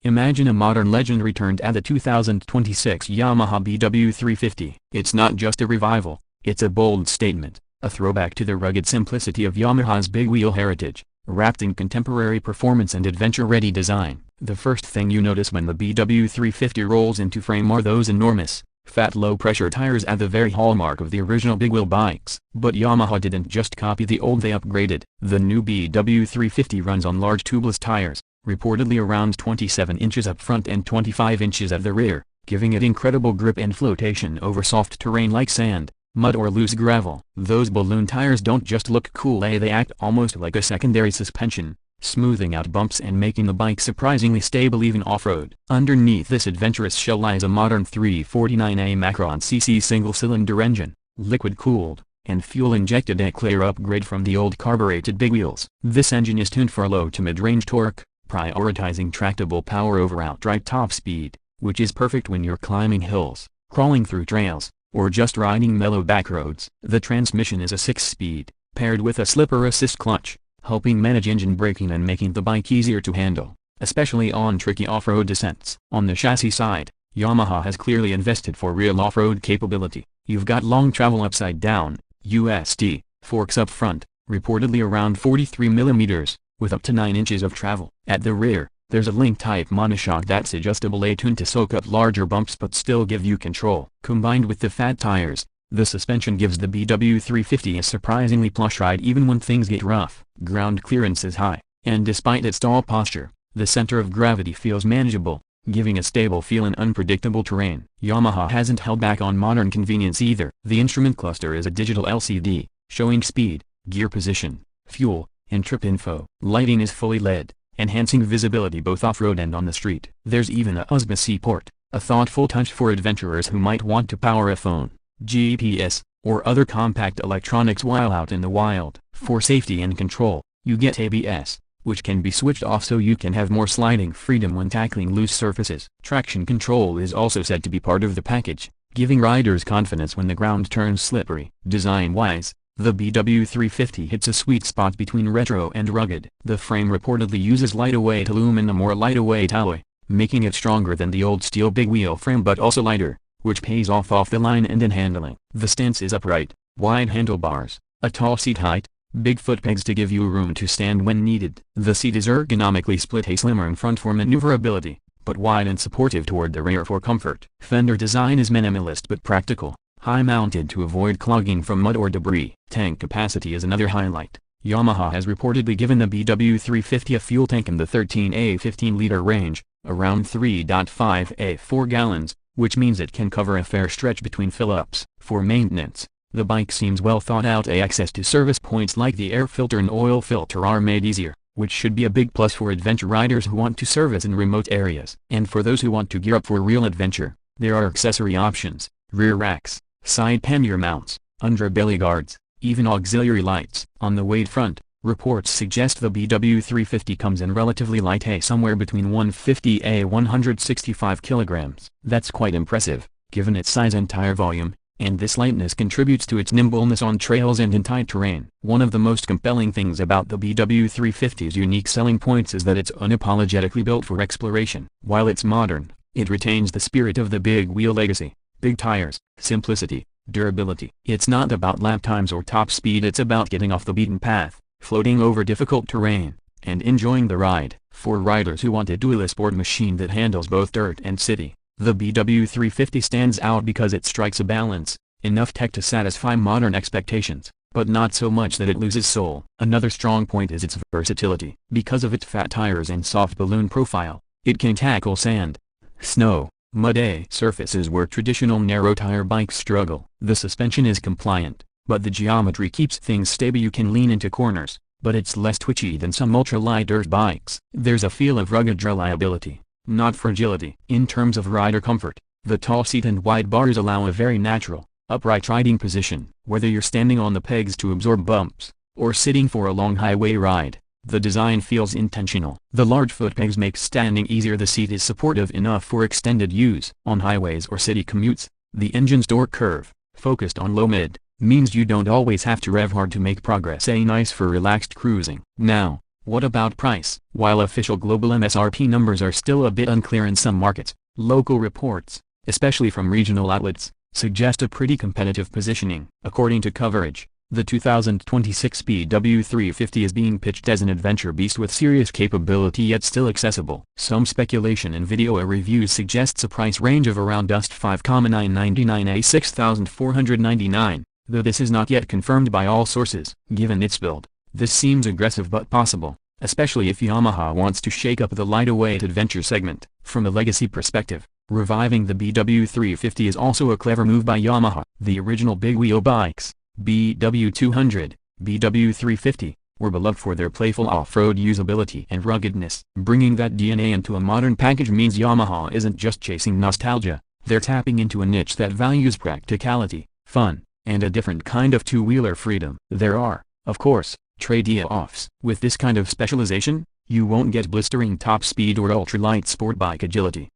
Imagine a modern legend returned at the 2026 Yamaha BW350. It's not just a revival, it's a bold statement, a throwback to the rugged simplicity of Yamaha's big wheel heritage, wrapped in contemporary performance and adventure-ready design. The first thing you notice when the BW350 rolls into frame are those enormous, fat low-pressure tires at the very hallmark of the original big wheel bikes. But Yamaha didn't just copy the old, they upgraded. The new BW350 runs on large tubeless tires, reportedly around 27 inches up front and 25 inches at the rear, giving it incredible grip and flotation over soft terrain like sand, mud or loose gravel. Those balloon tires don't just look cool, they act almost like a secondary suspension, smoothing out bumps and making the bike surprisingly stable even off-road. Underneath this adventurous shell lies a modern 349A Macron cc single-cylinder engine, liquid-cooled, and fuel-injected, a clear upgrade from the old carbureted big wheels. This engine is tuned for low to mid-range torque, prioritizing tractable power over outright top speed, which is perfect when you're climbing hills, crawling through trails, or just riding mellow backroads. The transmission is a 6-speed, paired with a slipper assist clutch, helping manage engine braking and making the bike easier to handle, especially on tricky off-road descents. On the chassis side, Yamaha has clearly invested for real off-road capability. You've got long travel upside-down, USD, forks up front, reportedly around 43 mm, with up to 9 inches of travel. At the rear, there's a link-type monoshock that's adjustable, tuned to soak up larger bumps but still give you control. Combined with the fat tires, the suspension gives the BW350 a surprisingly plush ride even when things get rough. Ground clearance is high, and despite its tall posture, the center of gravity feels manageable, giving a stable feel in unpredictable terrain. Yamaha hasn't held back on modern convenience either. The instrument cluster is a digital LCD, showing speed, gear position, fuel, and trip info. Lighting is fully LED, enhancing visibility both off-road and on the street. There's even a USB-C port, a thoughtful touch for adventurers who might want to power a phone, GPS, or other compact electronics while out in the wild. For safety and control, you get ABS, which can be switched off so you can have more sliding freedom when tackling loose surfaces. Traction control is also said to be part of the package, giving riders confidence when the ground turns slippery. Design-wise, the BW350 hits a sweet spot between retro and rugged. The frame reportedly uses lighter-weight aluminum or lighter-weight alloy, making it stronger than the old steel big wheel frame but also lighter, which pays off the line and in handling. The stance is upright, wide handlebars, a tall seat height, big foot pegs to give you room to stand when needed. The seat is ergonomically split, a slimmer in front for maneuverability, but wide and supportive toward the rear for comfort. Fender design is minimalist but practical, high-mounted to avoid clogging from mud or debris. Tank capacity is another highlight. Yamaha has reportedly given the BW350 a fuel tank in the 13A 15-liter range, around 3.5A 4 gallons, which means it can cover a fair stretch between fill-ups. For maintenance, the bike seems well thought out. Access to service points like the air filter and oil filter are made easier, which should be a big plus for adventure riders who want to service in remote areas. And for those who want to gear up for real adventure, there are accessory options, rear racks, side pannier mounts, underbelly guards, even auxiliary lights. On the weight front, reports suggest the BW350 comes in relatively light, somewhere between 150 and 165 kilograms. That's quite impressive, given its size and tire volume, and this lightness contributes to its nimbleness on trails and in tight terrain. One of the most compelling things about the BW350's unique selling points is that it's unapologetically built for exploration. While it's modern, it retains the spirit of the big wheel legacy: big tires, simplicity, durability. It's not about lap times or top speed, it's about getting off the beaten path, floating over difficult terrain, and enjoying the ride. For riders who want a dual sport machine that handles both dirt and city, the BW350 stands out because it strikes a balance, enough tech to satisfy modern expectations, but not so much that it loses soul. Another strong point is its versatility. Because of its fat tires and soft balloon profile, it can tackle sand, snow, mud surfaces where traditional narrow tire bikes struggle. The suspension is compliant, but the geometry keeps things stable. You can lean into corners, but it's less twitchy than some ultra-light dirt bikes. There's a feel of rugged reliability, not fragility. In terms of rider comfort, the tall seat and wide bars allow a very natural, upright riding position. Whether you're standing on the pegs to absorb bumps, or sitting for a long highway ride, the design feels intentional. The large foot pegs make standing easier. The seat is supportive enough for extended use. On highways or city commutes, the engine's torque curve, focused on low-mid, means you don't always have to rev hard to make progress. Nice for relaxed cruising. Now, What about price? While official global MSRP numbers are still a bit unclear in some markets, local reports, especially from regional outlets, suggest a pretty competitive positioning. According to Coverage, the 2026 BW350 is being pitched as an adventure beast with serious capability yet still accessible. Some speculation and video reviews suggests a price range of around just $5,999–$6,499, though this is not yet confirmed by all sources. Given its build, this seems aggressive but possible, especially if Yamaha wants to shake up the lightweight adventure segment. From a legacy perspective, reviving the BW350 is also a clever move by Yamaha. The original big wheel bikes, BW200, BW350, were beloved for their playful off-road usability and ruggedness. Bringing that DNA into a modern package means Yamaha isn't just chasing nostalgia, they're tapping into a niche that values practicality, fun, and a different kind of two-wheeler freedom. There are, of course, trade-offs. With this kind of specialization, you won't get blistering top speed or ultralight sport bike agility.